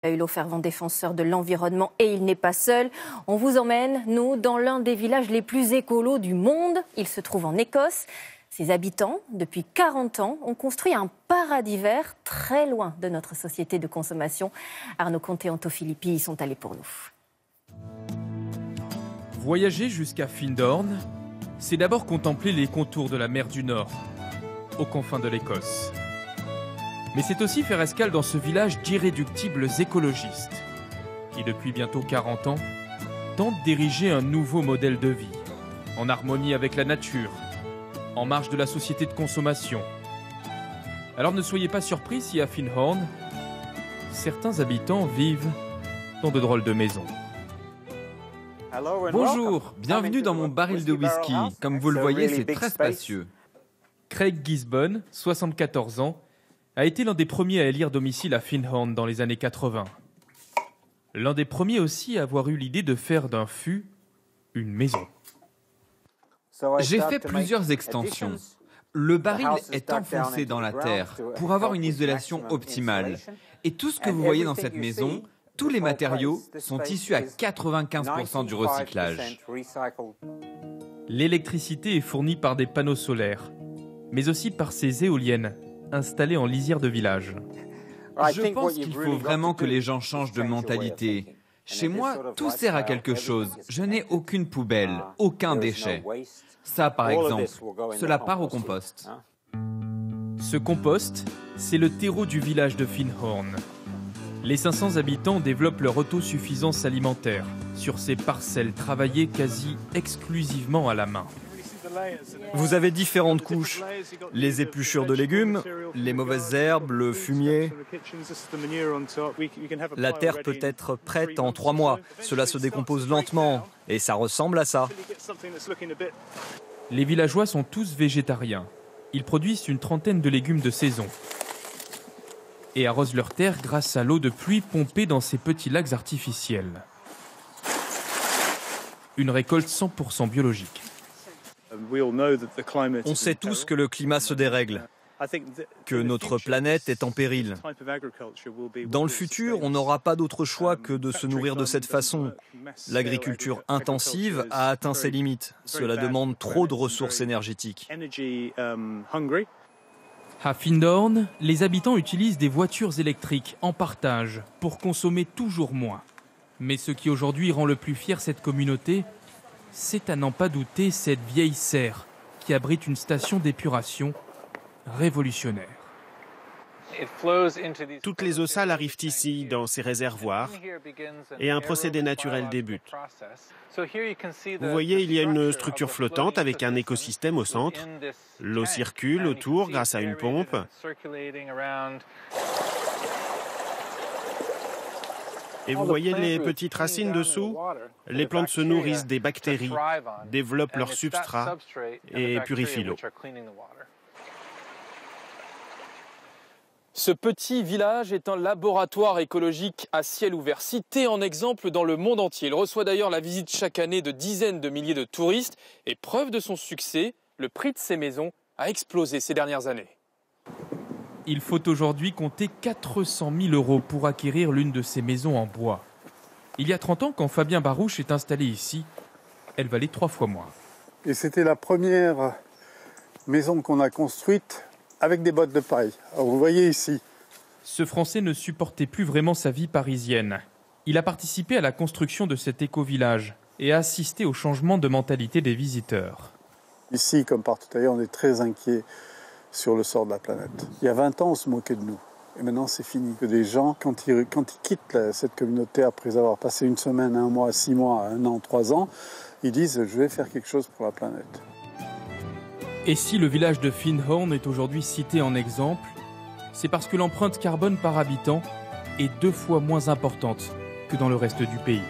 Hulot, fervent défenseur de l'environnement, et il n'est pas seul. On vous emmène, nous, dans l'un des villages les plus écolos du monde. Il se trouve en Écosse. Ses habitants, depuis 40 ans, ont construit un paradis vert très loin de notre société de consommation. Arnaud Comté et Anto Filippi y sont allés pour nous. Voyager jusqu'à Findhorn, c'est d'abord contempler les contours de la mer du Nord, aux confins de l'Écosse. Mais c'est aussi faire escale dans ce village d'irréductibles écologistes qui, depuis bientôt 40 ans, tentent d'ériger un nouveau modèle de vie, en harmonie avec la nature, en marge de la société de consommation. Alors ne soyez pas surpris si à Findhorn, certains habitants vivent dans de drôles de maisons. Bonjour, bienvenue dans mon baril de whisky. Comme vous le voyez, c'est très spacieux. Craig Gisbon, 74 ans, a été l'un des premiers à élire domicile à Findhorn dans les années 80. L'un des premiers aussi à avoir eu l'idée de faire d'un fût une maison. J'ai fait plusieurs extensions. Le baril est enfoncé dans la terre pour avoir une isolation optimale. Et tout ce que vous voyez dans cette maison, tous les matériaux sont issus à 95% du recyclage. L'électricité est fournie par des panneaux solaires, mais aussi par ces éoliennes installées en lisière de village. Je pense qu'il faut vraiment que les gens changent de mentalité. Chez moi, tout sert à quelque chose. Je n'ai aucune poubelle, aucun déchet. Ça, par exemple, cela part au compost. Ce compost, c'est le terreau du village de Findhorn. Les 500 habitants développent leur autosuffisance alimentaire sur ces parcelles travaillées quasi exclusivement à la main. Vous avez différentes couches, les épluchures de légumes, les mauvaises herbes, le fumier. La terre peut être prête en 3 mois. Cela se décompose lentement et ça ressemble à ça. Les villageois sont tous végétariens. Ils produisent une trentaine de légumes de saison et arrosent leurs terres grâce à l'eau de pluie pompée dans ces petits lacs artificiels. Une récolte 100% biologique. On sait tous que le climat se dérègle, que notre planète est en péril. Dans le futur, on n'aura pas d'autre choix que de se nourrir de cette façon. L'agriculture intensive a atteint ses limites. Cela demande trop de ressources énergétiques. À Findhorn, les habitants utilisent des voitures électriques en partage pour consommer toujours moins. Mais ce qui aujourd'hui rend le plus fier cette communauté, c'est à n'en pas douter cette vieille serre qui abrite une station d'épuration révolutionnaire. Toutes les eaux sales arrivent ici, dans ces réservoirs, et un procédé naturel débute. Vous voyez, il y a une structure flottante avec un écosystème au centre. L'eau circule autour grâce à une pompe. Et vous voyez les petites racines dessous? Les plantes se nourrissent des bactéries, développent leur substrat et purifient l'eau. Ce petit village est un laboratoire écologique à ciel ouvert, cité en exemple dans le monde entier. Il reçoit d'ailleurs la visite chaque année de dizaines de milliers de touristes. Et preuve de son succès, le prix de ces maisons a explosé ces dernières années. Il faut aujourd'hui compter 400 000 € pour acquérir l'une de ces maisons en bois. Il y a 30 ans, quand Fabien Barouche est installé ici, elle valait 3 fois moins. Et c'était la première maison qu'on a construite avec des bottes de paille. Alors vous voyez ici. Ce Français ne supportait plus vraiment sa vie parisienne. Il a participé à la construction de cet éco-village et a assisté au changement de mentalité des visiteurs. Ici, comme partout ailleurs, on est très inquiet sur le sort de la planète. Il y a 20 ans, on se moquait de nous. Et maintenant, c'est fini. Que des gens, quand ils quittent cette communauté après avoir passé une semaine, 1 mois, 6 mois, 1 an, 3 ans, ils disent « je vais faire quelque chose pour la planète ». Et si le village de Findhorn est aujourd'hui cité en exemple, c'est parce que l'empreinte carbone par habitant est 2 fois moins importante que dans le reste du pays.